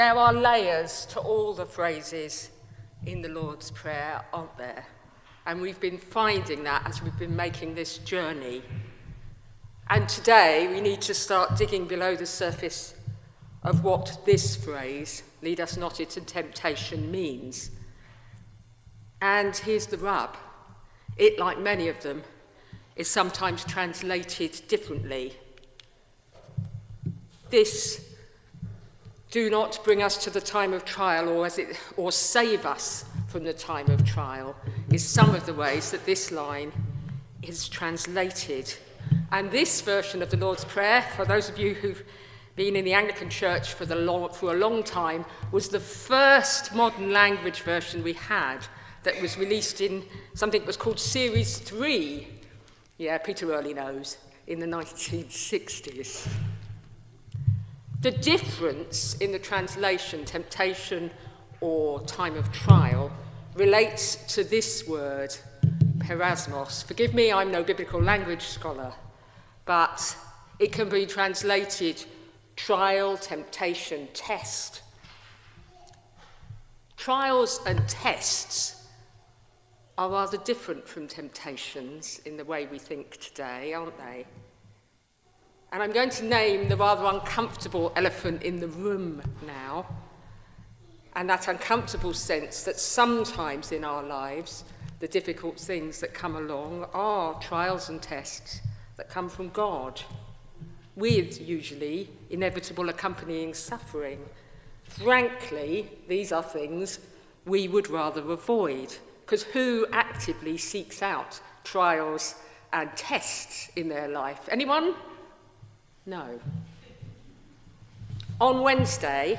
There are layers to all the phrases in the Lord's Prayer, aren't there? And we've been finding that as we've been making this journey. And today we need to start digging below the surface of what this phrase, lead us not into temptation, means. And here's the rub. It, like many of them, is sometimes translated differently. This, do not bring us to the time of trial, or save us from the time of trial, is some of the ways that this line is translated. And this version of the Lord's Prayer, for those of you who've been in the Anglican Church for a long time, was the first modern language version we had that was released in something that was called Series 3. Yeah, Peter Early knows, in the 1960s. The difference in the translation, temptation or time of trial, relates to this word, perasmos. Forgive me, I'm no biblical language scholar, but it can be translated trial, temptation, test. Trials and tests are rather different from temptations in the way we think today, aren't they? And I'm going to name the rather uncomfortable elephant in the room now, and that uncomfortable sense that sometimes in our lives, the difficult things that come along are trials and tests that come from God, with usually inevitable accompanying suffering. Frankly, these are things we would rather avoid, because who actively seeks out trials and tests in their life? Anyone? No. On Wednesday,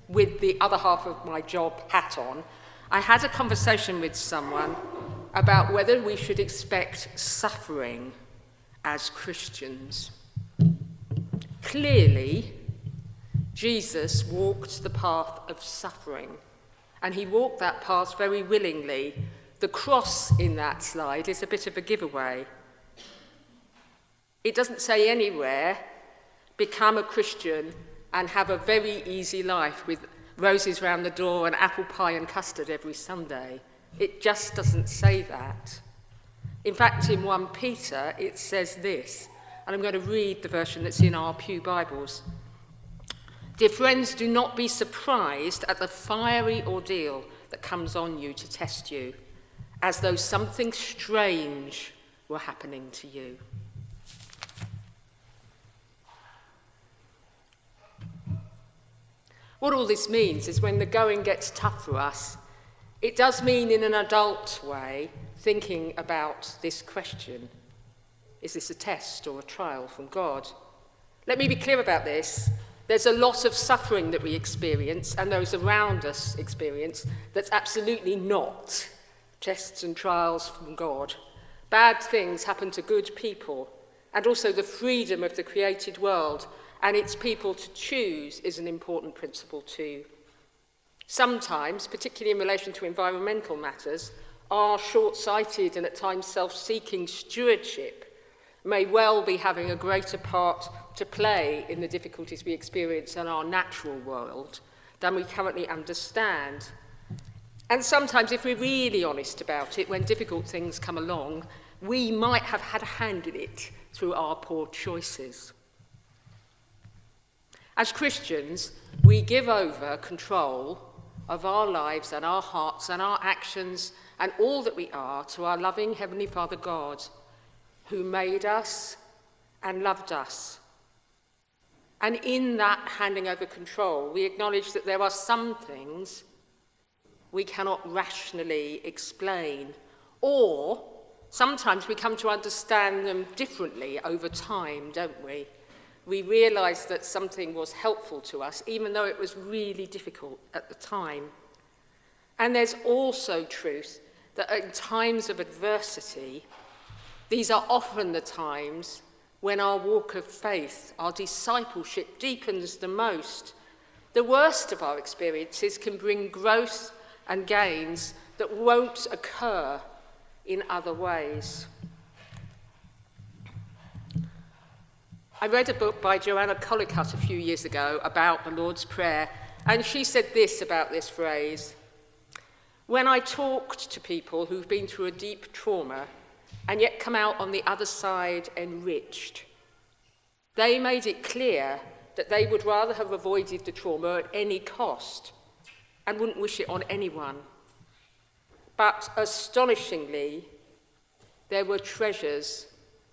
with the other half of my job hat on, I had a conversation with someone about whether we should expect suffering as Christians. Clearly, Jesus walked the path of suffering, and he walked that path very willingly. The cross in that slide is a bit of a giveaway. It doesn't say anywhere, become a Christian and have a very easy life with roses round the door and apple pie and custard every Sunday. It just doesn't say that. In fact, in 1 Peter, it says this, and I'm going to read the version that's in our Pew Bibles. Dear friends, do not be surprised at the fiery ordeal that comes on you to test you, as though something strange were happening to you. What all this means is when the going gets tough for us, it does mean in an adult way thinking about this question. Is this a test or a trial from God? Let me be clear about this. There's a lot of suffering that we experience and those around us experience that's absolutely not tests and trials from God. Bad things happen to good people, and also the freedom of the created world and its people to choose is an important principle too. Sometimes, particularly in relation to environmental matters, our short-sighted and at times self-seeking stewardship may well be having a greater part to play in the difficulties we experience in our natural world than we currently understand. And sometimes, if we're really honest about it, when difficult things come along, we might have had a hand in it through our poor choices. As Christians, we give over control of our lives and our hearts and our actions and all that we are to our loving Heavenly Father God, who made us and loved us. And in that handing over control, we acknowledge that there are some things we cannot rationally explain, or sometimes we come to understand them differently over time, don't we? We realise that something was helpful to us, even though it was really difficult at the time. And there's also truth that in times of adversity, these are often the times when our walk of faith, our discipleship deepens the most. The worst of our experiences can bring growth and gains that won't occur in other ways. I read a book by Joanna Collicutt a few years ago about the Lord's Prayer, And she said this about this phrase: when I talked to people who've been through a deep trauma and yet come out on the other side enriched, they made it clear that they would rather have avoided the trauma at any cost and wouldn't wish it on anyone. But astonishingly, there were treasures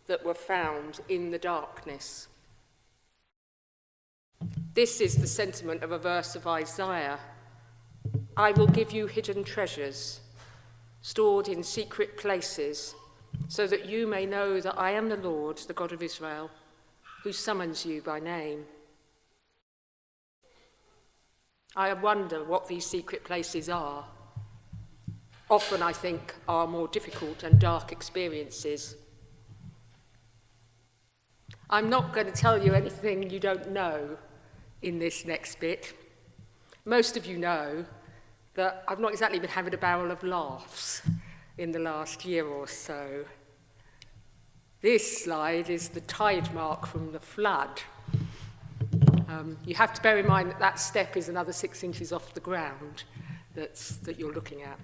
that were found in the darkness. This is the sentiment of a verse of Isaiah. I will give you hidden treasures, stored in secret places, so that you may know that I am the Lord, the God of Israel, who summons you by name. I wonder what these secret places are. Often, I think, are more difficult and dark experiences. I'm not going to tell you anything you don't know in this next bit. Most of you know that I've not exactly been having a barrel of laughs in the last year or so. This slide is the tide mark from the flood. You have to bear in mind that that step is another 6 inches off the ground that you're looking at.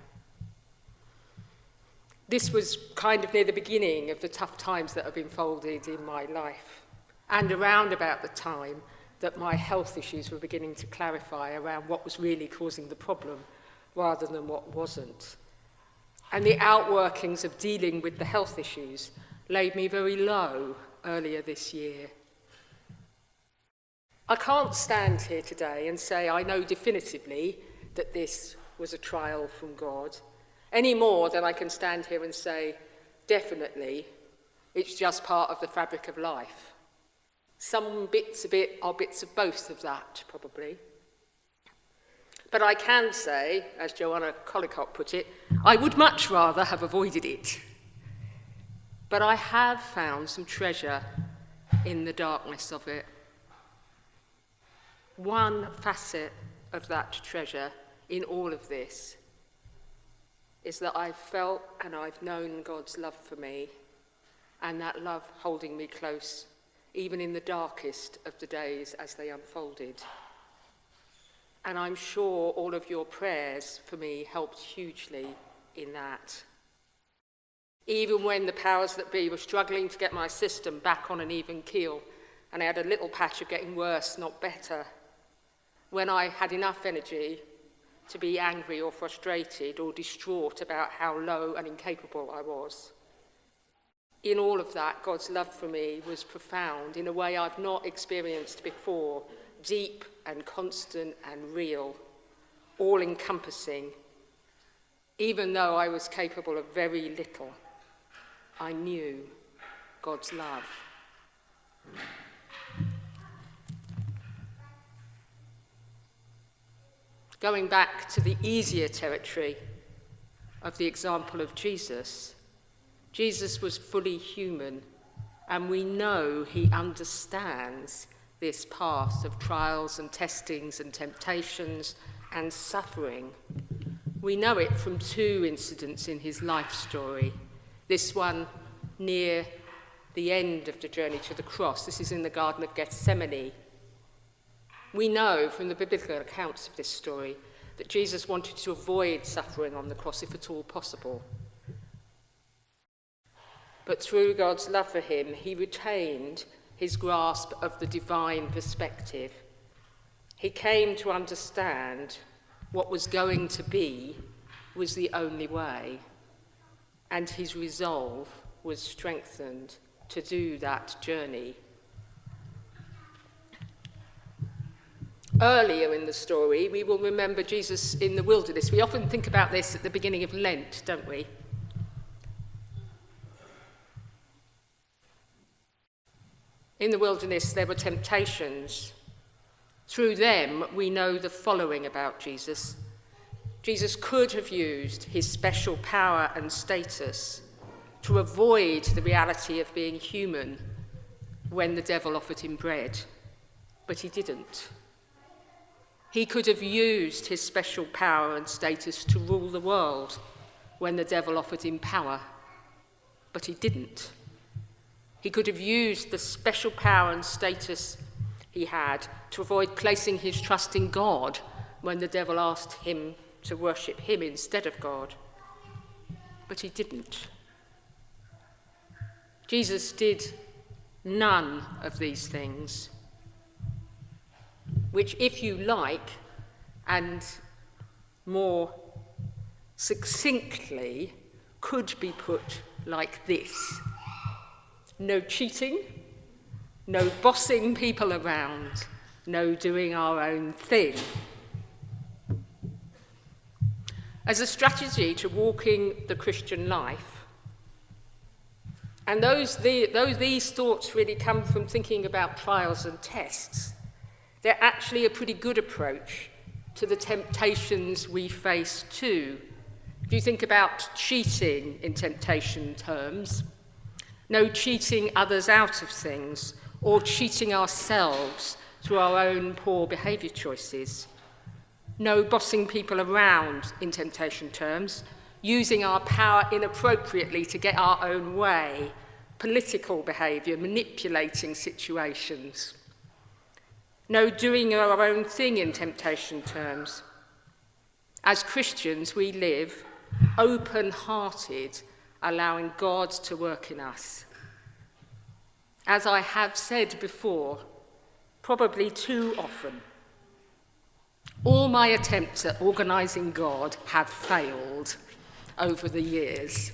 This was kind of near the beginning of the tough times that have unfolded in my life, and around about the time that my health issues were beginning to clarify around what was really causing the problem rather than what wasn't. And the outworkings of dealing with the health issues laid me very low earlier this year. I can't stand here today and say I know definitively that this was a trial from God, any more than I can stand here and say, definitely, it's just part of the fabric of life. Some bits of it are bits of both of that, probably. But I can say, as Joanna Collicott put it, I would much rather have avoided it. But I have found some treasure in the darkness of it. One facet of that treasure in all of this is that I've felt and I've known God's love for me, and that love holding me close, even in the darkest of the days as they unfolded. And I'm sure all of your prayers for me helped hugely in that. Even when the powers that be were struggling to get my system back on an even keel, and I had a little patch of getting worse, not better, when I had enough energy to be angry or frustrated or distraught about how low and incapable I was. In all of that, God's love for me was profound in a way I've not experienced before, deep and constant and real, all-encompassing. Even though I was capable of very little, I knew God's love. Going back to the easier territory of the example of Jesus, Jesus was fully human, and we know he understands this path of trials and testings and temptations and suffering. We know it from 2 incidents in his life story. This one near the end of the journey to the cross. This is in the Garden of Gethsemane. We know from the biblical accounts of this story that Jesus wanted to avoid suffering on the cross if at all possible. But through God's love for him, he retained his grasp of the divine perspective. He came to understand what was going to be was the only way, and his resolve was strengthened to do that journey. Earlier in the story, we will remember Jesus in the wilderness. We often think about this at the beginning of Lent, don't we? In the wilderness, there were temptations. Through them, we know the following about Jesus. Jesus could have used his special power and status to avoid the reality of being human when the devil offered him bread, but he didn't. He could have used his special power and status to rule the world when the devil offered him power, but he didn't. He could have used the special power and status he had to avoid placing his trust in God when the devil asked him to worship him instead of God. But he didn't. Jesus did none of these things, which, if you like, and more succinctly, could be put like this: no cheating, no bossing people around, no doing our own thing. As a strategy to walking the Christian life, and these thoughts really come from thinking about trials and tests, they're actually a pretty good approach to the temptations we face too. If you think about cheating in temptation terms, no cheating others out of things or cheating ourselves through our own poor behaviour choices. No bossing people around in temptation terms, using our power inappropriately to get our own way, political behaviour, manipulating situations. No doing our own thing in temptation terms. As Christians, we live open-hearted, allowing God to work in us. As I have said before, probably too often, all my attempts at organising God have failed over the years.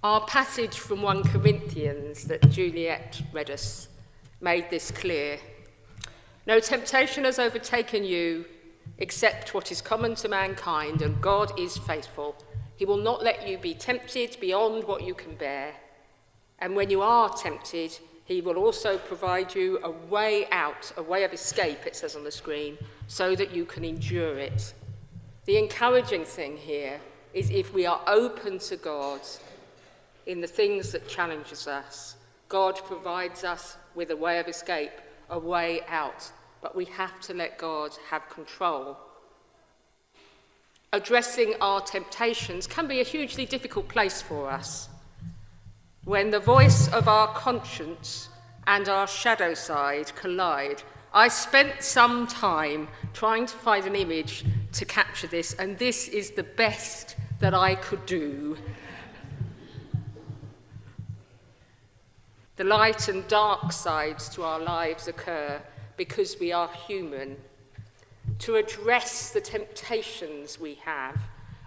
Our passage from 1 Corinthians that Juliet read us made this clear. No temptation has overtaken you except what is common to mankind, and God is faithful. He will not let you be tempted beyond what you can bear. And when you are tempted, he will also provide you a way out, a way of escape, it says on the screen, so that you can endure it. The encouraging thing here is if we are open to God in the things that challenges us, God provides us with a way of escape, a way out. But we have to let God have control. Addressing our temptations can be a hugely difficult place for us. When the voice of our conscience and our shadow side collide, I spent some time trying to find an image to capture this, and this is the best that I could do. The light and dark sides to our lives occur because we are human. To address the temptations we have,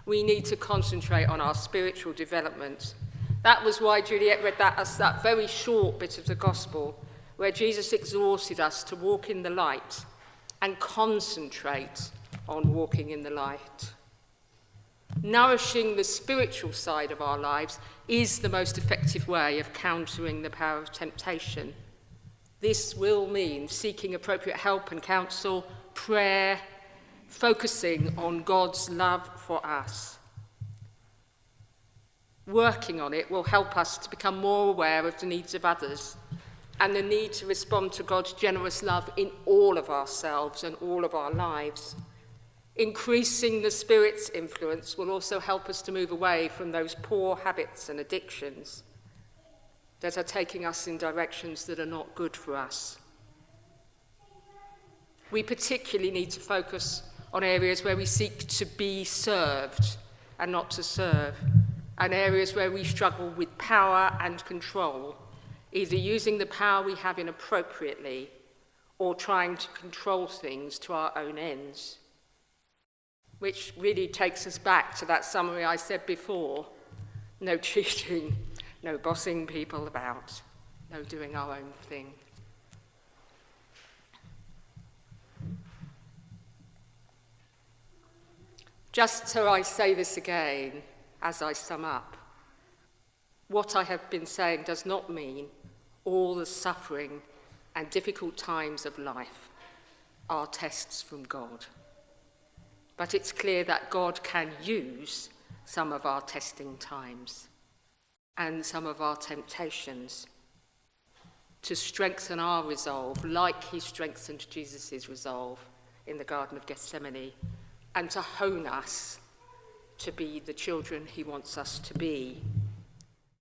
we need to concentrate on our spiritual development. That was why Juliet read that very short bit of the gospel, where Jesus exhorted us to walk in the light and concentrate on walking in the light. Nourishing the spiritual side of our lives is the most effective way of countering the power of temptation. This will mean seeking appropriate help and counsel, prayer, focusing on God's love for us. Working on it will help us to become more aware of the needs of others and the need to respond to God's generous love in all of ourselves and all of our lives. Increasing the Spirit's influence will also help us to move away from those poor habits and addictions that are taking us in directions that are not good for us. We particularly need to focus on areas where we seek to be served and not to serve, and areas where we struggle with power and control, either using the power we have inappropriately or trying to control things to our own ends. Which really takes us back to that summary I said before: no cheating, no bossing people about, no doing our own thing. Just so I say this again as I sum up, what I have been saying does not mean all the suffering and difficult times of life are tests from God. But it's clear that God can use some of our testing times and some of our temptations to strengthen our resolve, like he strengthened Jesus' resolve in the Garden of Gethsemane, and to hone us to be the children he wants us to be.